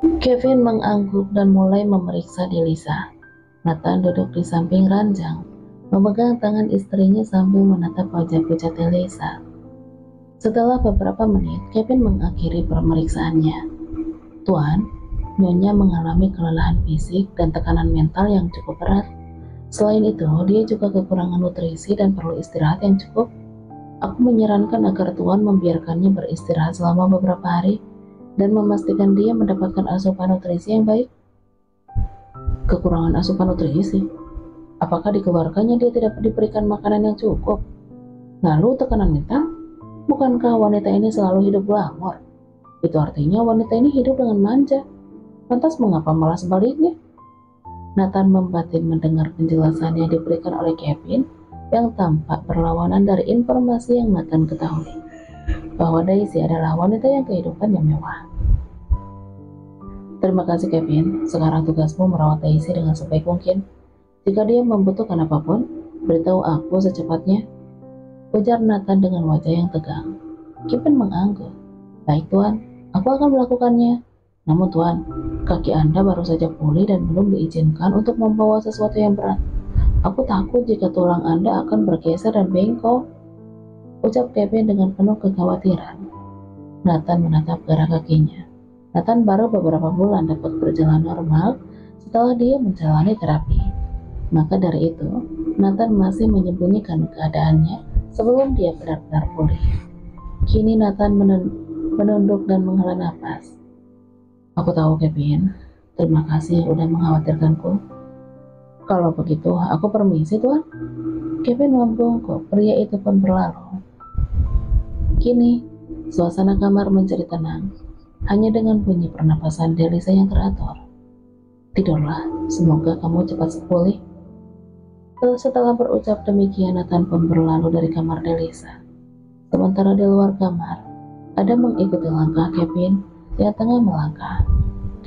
Kevin mengangguk dan mulai memeriksa Delisa. Nathan duduk di samping ranjang, memegang tangan istrinya sambil menatap wajah pucat Delisa. Setelah beberapa menit, Kevin mengakhiri pemeriksaannya. Tuan, Nyonya mengalami kelelahan fisik dan tekanan mental yang cukup berat. Selain itu, dia juga kekurangan nutrisi dan perlu istirahat yang cukup. Aku menyarankan agar Tuan membiarkannya beristirahat selama beberapa hari dan memastikan dia mendapatkan asupan nutrisi yang baik. Kekurangan asupan nutrisi? Apakah dikeluarkannya dia tidak diberikan makanan yang cukup? Lalu tekanan mental? Bukankah wanita ini selalu hidup glamor? Itu artinya wanita ini hidup dengan manja. Lantas mengapa malah sebaliknya? Nathan membatin mendengar penjelasan yang diberikan oleh Kevin yang tampak berlawanan dari informasi yang Nathan ketahui, bahwa Daisy adalah wanita yang kehidupannya mewah. Terima kasih Kevin, sekarang tugasmu merawat Daisy dengan sebaik mungkin. Jika dia membutuhkan apapun, beritahu aku secepatnya, ujar Nathan dengan wajah yang tegang. Kevin mengangguk. Baik Tuan, aku akan melakukannya. Namun Tuan, kaki Anda baru saja pulih dan belum diizinkan untuk membawa sesuatu yang berat. Aku takut jika tulang Anda akan bergeser dan bengkok, ucap Kevin dengan penuh kekhawatiran. Nathan menatap ke arah kakinya. Nathan baru beberapa bulan dapat berjalan normal setelah dia menjalani terapi. Maka dari itu, Nathan masih menyembunyikan keadaannya sebelum dia benar-benar pulih. Kini Nathan menunduk dan menghela nafas. Aku tahu Kevin, terima kasih udah mengkhawatirkanku. Kalau begitu, aku permisi Tuan. Kevin membungkuk, pria itu pun berlalu. Kini, suasana kamar menjadi tenang, hanya dengan bunyi pernapasan Delisa yang teratur. Tidurlah, semoga kamu cepat pulih. Setelah berucap demikian, Nathan pun berlalu dari kamar Delisa. Sementara di luar kamar, Adam mengikuti langkah Kevin yang tengah melangkah.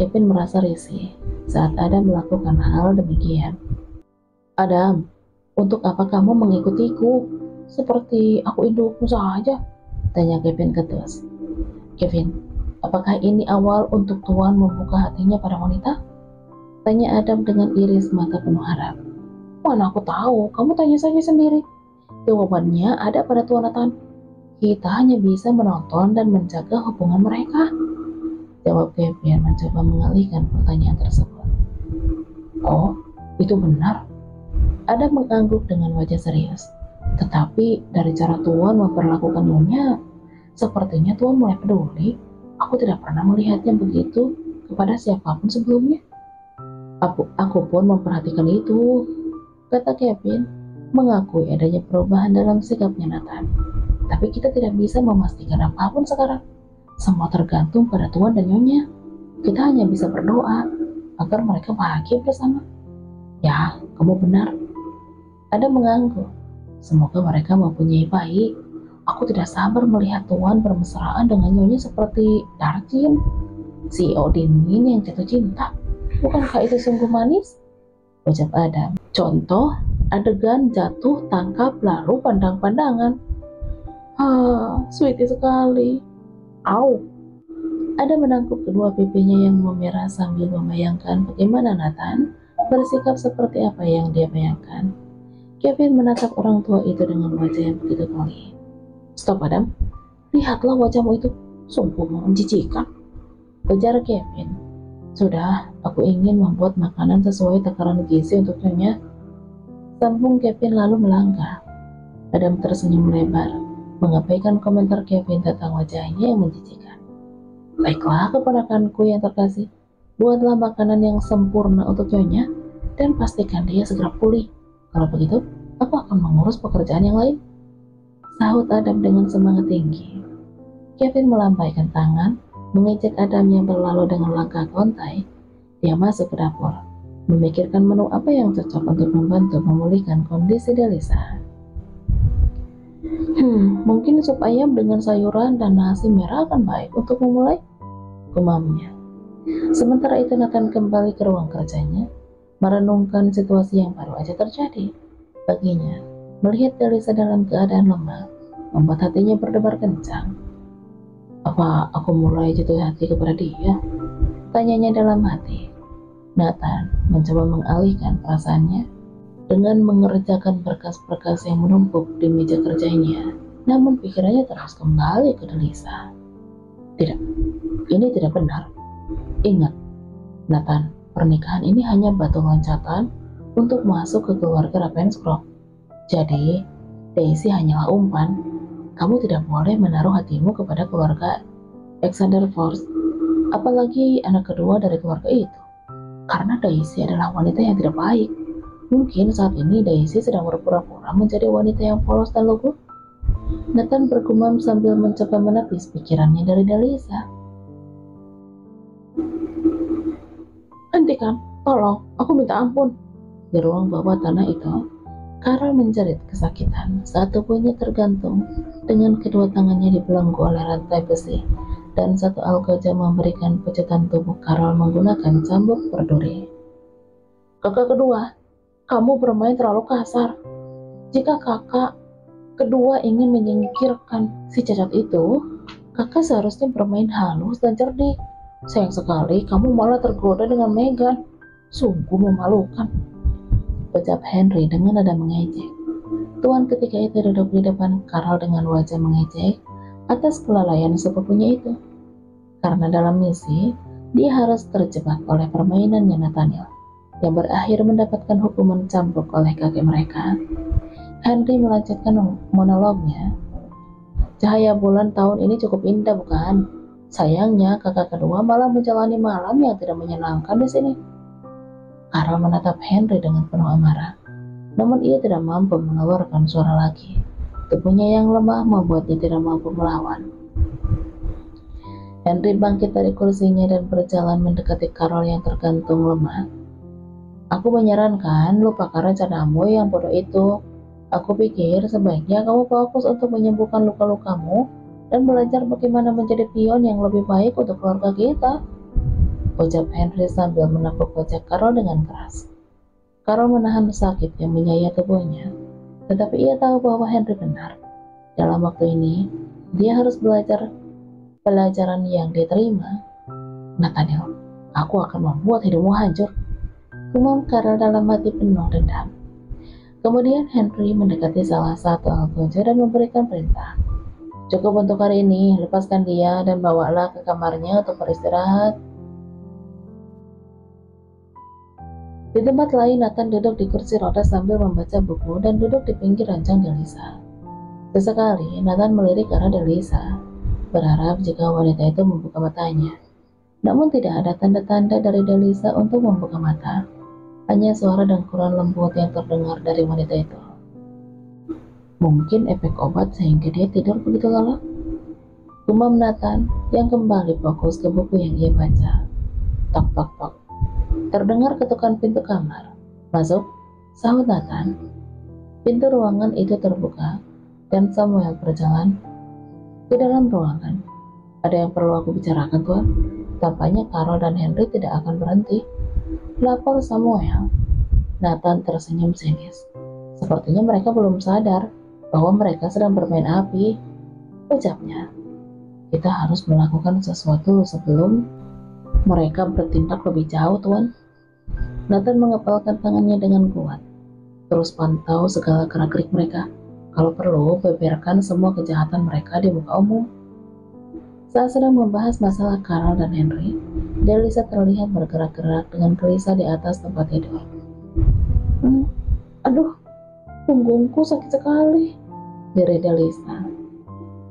Kevin merasa risih saat Adam melakukan hal demikian. Adam, untuk apa kamu mengikutiku? Seperti aku indukmu saja, tanya Kevin ketus. Kevin, apakah ini awal untuk Tuan membuka hatinya pada wanita? Tanya Adam dengan iris mata penuh harap. Mana aku tahu, kamu tanya saja sendiri. Jawabannya ada pada Tuan Nathan. Kita hanya bisa menonton dan menjaga hubungan mereka, jawab Kevin mencoba mengalihkan pertanyaan tersebut. Oh, itu benar. Adam mengangguk dengan wajah serius. Tetapi dari cara Tuan memperlakukan Nyonya, sepertinya Tuan mulai peduli. Aku tidak pernah melihatnya begitu kepada siapapun sebelumnya. Aku pun memperhatikan itu, kata Kevin, mengakui adanya perubahan dalam sikapnya Nathan. Tapi kita tidak bisa memastikan apapun sekarang. Semua tergantung pada Tuan dan Nyonya. Kita hanya bisa berdoa agar mereka bahagia bersama. Ya, kamu benar. Adam mengangguk. Semoga mereka mempunyai bayi. Aku tidak sabar melihat Tuan bermesraan dengan Nyonya seperti Darjin, CEO dingin yang jatuh cinta. Bukankah itu sungguh manis? Ucap Adam. Contoh, adegan jatuh, tangkap, lalu pandang-pandangan. Sweetie sekali. Au. Adam menangkup kedua pipinya yang memerah sambil membayangkan bagaimana Nathan bersikap seperti apa yang dia bayangkan. Kevin menatap orang tua itu dengan wajah yang begitu geli. Stop Adam, lihatlah wajahmu itu, sungguh menjijikan, ujar Kevin. Sudah, aku ingin membuat makanan sesuai takaran gizi untuk Nyonya, sambung Kevin lalu melangkah. Adam tersenyum lebar, mengabaikan komentar Kevin tentang wajahnya yang menjijikan. Baiklah keponakanku yang terkasih, buatlah makanan yang sempurna untuk Nyonya dan pastikan dia segera pulih. Kalau begitu, aku akan mengurus pekerjaan yang lain, sahut Adam dengan semangat tinggi. Kevin melambaikan tangan, mengejek Adam yang berlalu dengan langkah kontai. Dia masuk ke dapur, memikirkan menu apa yang cocok untuk membantu memulihkan kondisi Delisa. Mungkin sup ayam dengan sayuran dan nasi merah akan baik untuk memulai, gumamnya. Sementara itu Nathan kembali ke ruang kerjanya, merenungkan situasi yang baru aja terjadi. Baginya, melihat Delisa dalam keadaan lemah, membuat hatinya berdebar kencang. Apa aku mulai jatuh hati kepada dia? tanyanya dalam hati. Nathan mencoba mengalihkan perasaannya dengan mengerjakan berkas-berkas yang menumpuk di meja kerjanya. Namun pikirannya terus kembali ke Delisa. Tidak, ini tidak benar. Ingat, Nathan, pernikahan ini hanya batu loncatan untuk masuk ke keluarga Ravenscroft. Jadi, Daisy hanyalah umpan. Kamu tidak boleh menaruh hatimu kepada keluarga Alexander Force, apalagi anak kedua dari keluarga itu. Karena Daisy adalah wanita yang tidak baik. Mungkin saat ini Daisy sedang berpura-pura menjadi wanita yang polos dan lugu. Nathan bergumam sambil mencoba menepis pikirannya dari Delisa. Hentikan, tolong, aku minta ampun. Di ruang bawah tanah itu, Carol menjerit kesakitan saat tubuhnya tergantung dengan kedua tangannya dibelenggu oleh rantai besi, dan satu algojo memberikan pecutan tubuh Carol menggunakan cambuk berduri. Kakak kedua, kamu bermain terlalu kasar. Jika kakak kedua ingin menyingkirkan si cacat itu, kakak seharusnya bermain halus dan cerdik. Sayang sekali kamu malah tergoda dengan Megan. Sungguh memalukan, ucap Henry dengan nada mengejek. Tuan ketika itu duduk di depan Carol dengan wajah mengejek atas kelalaian sepupunya itu. Karena dalam misi, dia harus terjebak oleh permainannya Nathaniel, yang berakhir mendapatkan hukuman cambuk oleh kakek mereka. Henry melanjutkan monolognya. Cahaya bulan tahun ini cukup indah, bukan? Sayangnya kakak kedua malah menjalani malam yang tidak menyenangkan di sini. Carol menatap Henry dengan penuh amarah, namun ia tidak mampu mengeluarkan suara lagi. Tubuhnya yang lemah membuatnya tidak mampu melawan. Henry bangkit dari kursinya dan berjalan mendekati Carol yang tergantung lemah. Aku menyarankan lupakan rencanamu yang bodoh itu. Aku pikir sebaiknya kamu fokus untuk menyembuhkan luka-lukamu dan belajar bagaimana menjadi pion yang lebih baik untuk keluarga kita, ucap Henry sambil menepuk wajah Carol dengan keras. Carol menahan sakit yang menyayat tubuhnya, tetapi ia tahu bahwa Henry benar. Dalam waktu ini, dia harus belajar pelajaran yang diterima. Nathaniel, aku akan membuat hidupmu hancur, gumam Carol dalam hati penuh dendam. Kemudian Henry mendekati salah satu algojo dan memberikan perintah. Cukup untuk hari ini, lepaskan dia dan bawalah ke kamarnya untuk beristirahat. Di tempat lain, Nathan duduk di kursi roda sambil membaca buku dan duduk di pinggir ranjang Delisa. Sesekali, Nathan melirik ke arah Delisa, berharap jika wanita itu membuka matanya. Namun tidak ada tanda-tanda dari Delisa untuk membuka mata. Hanya suara dengkuran lembut yang terdengar dari wanita itu. Mungkin efek obat sehingga dia tidur begitu lelap, gumam Nathan yang kembali fokus ke buku yang ia baca. Tok tok tok. Terdengar ketukan pintu kamar. Masuk, sahut Nathan. Pintu ruangan itu terbuka dan Samuel berjalan ke dalam ruangan. Ada yang perlu aku bicarakan, Tuan? Tampaknya Carol dan Henry tidak akan berhenti, lapor Samuel. Nathan tersenyum sinis. Sepertinya mereka belum sadar bahwa mereka sedang bermain api, ucapnya. Kita harus melakukan sesuatu sebelum mereka bertindak lebih jauh, Tuan. Nathan mengepalkan tangannya dengan kuat. Terus pantau segala gerak-gerik mereka. Kalau perlu, beberkan semua kejahatan mereka di muka umum. Saat sedang membahas masalah Carol dan Henry, Delisa terlihat bergerak-gerak dengan gelisah di atas tempat tidur. Aduh, punggungku sakit sekali, derai Delisa.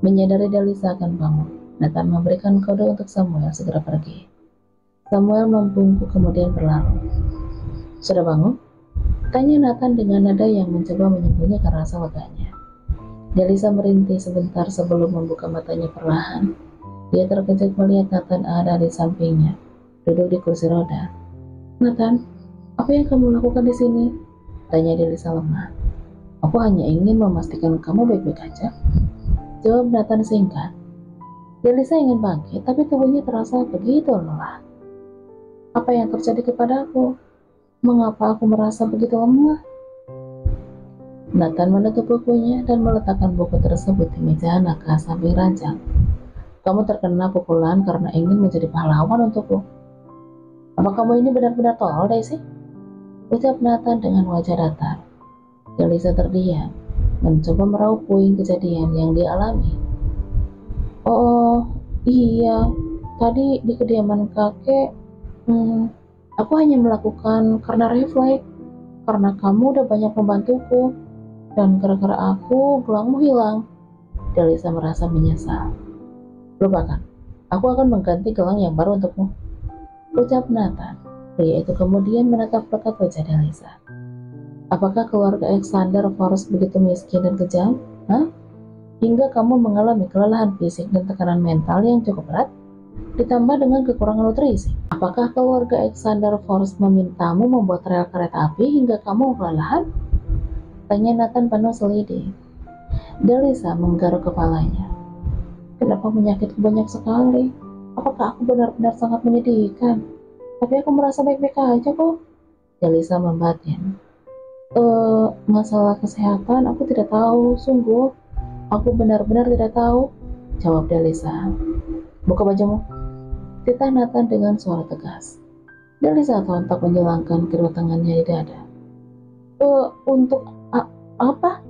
Menyadari Delisa akan bangun, Nathan memberikan kode untuk Samuel segera pergi. Samuel membungkuk kemudian berlalu. Sudah bangun? Tanya Nathan dengan nada yang mencoba menyembunyikan rasa leganya. Delisa merintih sebentar sebelum membuka matanya perlahan. Dia terkejut melihat Nathan ada di sampingnya, duduk di kursi roda. Nathan, apa yang kamu lakukan di sini? Tanya Delisa lemah. Aku hanya ingin memastikan kamu baik-baik aja, jawab Nathan singkat. Delisa ingin bangkit, tapi tubuhnya terasa begitu lelah. Apa yang terjadi kepadaku? Mengapa aku merasa begitu lemah? Nathan menutup bukunya dan meletakkan buku tersebut di meja Naka samping ranjang. Kamu terkena pukulan karena ingin menjadi pahlawan untukku. Apa kamu ini benar-benar tolol, Daisy? Ucap Nathan dengan wajah datar. Delisa terdiam, mencoba meraup puing kejadian yang dialami. Oh iya, tadi di kediaman kakek, aku hanya melakukan karena refleks, karena kamu udah banyak membantuku, dan gara-gara aku gelangmu hilang. Delisa merasa menyesal. Lupakan, aku akan mengganti gelang yang baru untukmu, ucap Nathan. Pria itu kemudian menatap dekat wajah Delisa. Apakah keluarga Alexander Forrest begitu miskin dan kejam? Hah? Hingga kamu mengalami kelelahan fisik dan tekanan mental yang cukup berat, ditambah dengan kekurangan nutrisi. Apakah keluarga Alexander Forrest memintamu membuat rel kereta api hingga kamu kelelahan? Tanya Nathan penuh selidih. Delisa menggaruk kepalanya. Kenapa menyakitku banyak sekali? Apakah aku benar-benar sangat menyedihkan? Tapi aku merasa baik-baik aja kok. Delisa membatin. Masalah kesehatan aku tidak tahu, sungguh. Aku benar-benar tidak tahu, jawab Delisa. Buka bajumu, titah Nathan dengan suara tegas. Delisa sontak menjelangkan kedua tangannya di dada. Untuk apa?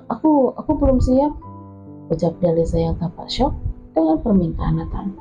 Aku belum siap, ucap Delisa yang tampak syok dengan permintaan Nathan.